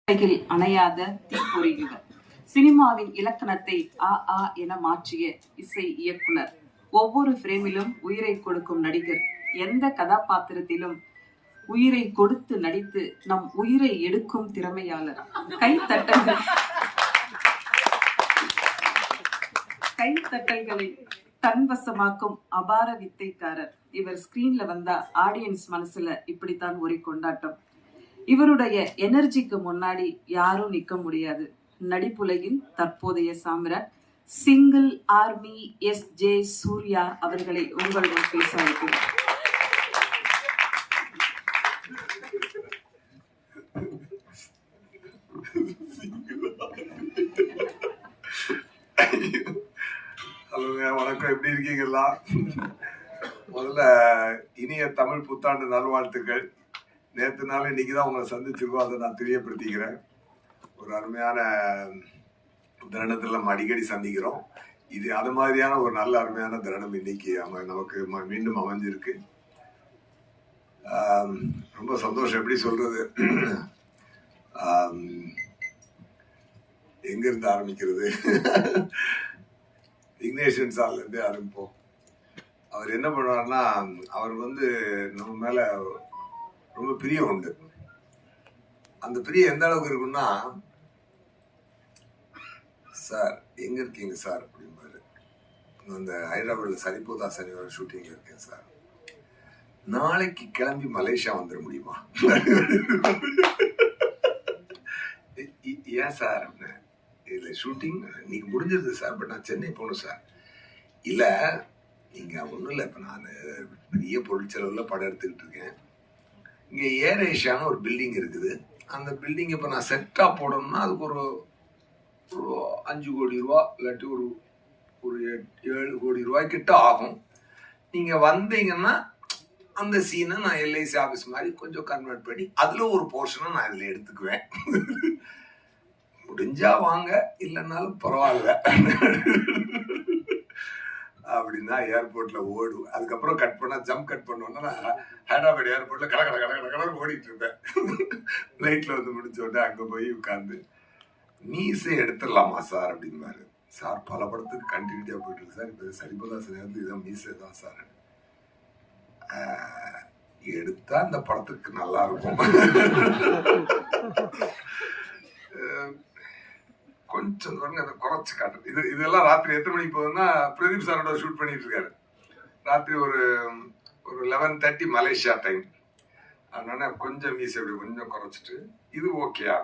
உலகில் அணையாத தீப்பொறிகள். சினிமாவின் இலக்கணத்தை ஆ ஆ என மாற்றிய இசை இயக்குனர், ஒவ்வொரு பிரேமிலும் உயிரை கொடுக்கும் நடிகர், எந்த கதாபாத்திரத்திலும் உயிரை கொடுத்து நடித்து நம் உயிரை எடுக்கும் திறமையாளர், கைத்தட்டல்களை தன்வசமாக்கும் அபார வித்தைக்காரர். இவர் ஸ்கிரீன்ல வந்தா ஆடியன்ஸ் மனசுல இப்படித்தான் ஒரு கொண்டாட்டம். இவருடைய எனர்ஜிக்கு முன்னாடி யாரும் நிக்க முடியாது. நடிப்புலகின் தற்போதைய Samrat single army S J. Surya அவர்களை உங்களுடன் பேச வைக்கிறேன். வணக்கம், எப்படி இருக்கீங்களா? முதல்ல இனிய தமிழ் புத்தாண்டு நல்வாழ்த்துக்கள். நேற்று நாள் இன்னைக்குதான் உங்களை சந்திச்சிருக்கோம், அதை நான் தெரியப்படுத்திக்கிறேன். ஒரு அருமையான தருணத்தில் நம்ம அடிக்கடி சந்திக்கிறோம். இது அது மாதிரியான ஒரு நல்ல அருமையான தருணம் இன்னைக்கு நமக்கு மீண்டும் அமைஞ்சிருக்கு. ரொம்ப சந்தோஷம். எப்படி சொல்றது, எங்க இருந்து ஆரம்பிக்கிறது? விக்னேஷன் சார்ல இருந்து ஆரம்பிப்போம். அவர் என்ன பண்ணுவார்னா, அவர் நம்ம மேல ரொம்ப பிரியம் உண்டு. அந்த பிரியம் எந்த அளவுக்கு இருக்குன்னா, சார் எங்க இருக்கீங்க சார் அப்படிம்பாரு. அந்த ஹைதராபாத்ல சரிபோதா சனிவாரம் ஷூட்டிங் இருக்கேன் சார், நாளைக்கு கிளம்பி மலேசியா வந்துட முடியுமா? ஏன் சார் அப்படின்னு. இல்ல ஷூட்டிங் இன்னைக்கு முடிஞ்சிருது சார், பட் நான் சென்னை போகணும் சார். இல்ல நீங்க ஒண்ணும் இல்லை, இப்ப நான் பெரிய பொருட்செலவுல படம் எடுத்துக்கிட்டு இருக்கேன். இங்க ஏர் ஏஷியான்னு ஒரு பில்டிங் இருக்குது. அந்த பில்டிங் இப்ப நான் செட்டா போடணும்னா அதுக்கு ஒரு 5 கோடி ரூபா இல்லாட்டி ஒரு 7 கோடி ரூபாய் கிட்ட ஆகும். நீங்க வந்தீங்கன்னா அந்த சீனை நான் எல்ஐசி ஆபீஸ் மாதிரி கொஞ்சம் கன்வெர்ட் பண்ணி அதுல ஒரு போர்ஷனை நான் இதுல எடுத்துக்குவேன். முடிஞ்சா வாங்க, இல்லைன்னாலும் பரவாயில்ல அப்படின்னா ஏர்போர்ட்ல ஓடுவேன். அதுக்கப்புறம் கட் பண்ணா ஜம்ப் கட் பண்ணோன்னா ஹைதராபாத் ஏர்போர்ட்ல கட கட கட கட ஓடிட்டு இருப்பேன். ஃபிளைட்ல முடிச்ச உடனே அங்க போய் உட்கார்ந்து மீசை எடுத்துடலாமா சார் அப்படின்பாரு. சார் பல படத்துக்கு கண்டினியூட்டியா போயிட்டு இருக்கு சார், இப்ப சரிபோதா சார் இதான் மீசை தான் சார். எடுத்தா அந்த படத்துக்கு நல்லா இருக்கும். கொஞ்சம் அதை குறைச்சு காட்டுது. இதெல்லாம் ராத்திரி எத்தனை மணிக்கு போகுதுன்னா, பிரதீப் சாரோட ஷூட் பண்ணிட்டு இருக்காரு. ராத்திரி ஒரு 11:30 மலேசியா டைம். அதனால கொஞ்சம் மீசை அப்படி கொஞ்சம் குறைச்சிட்டு இது ஓகேயா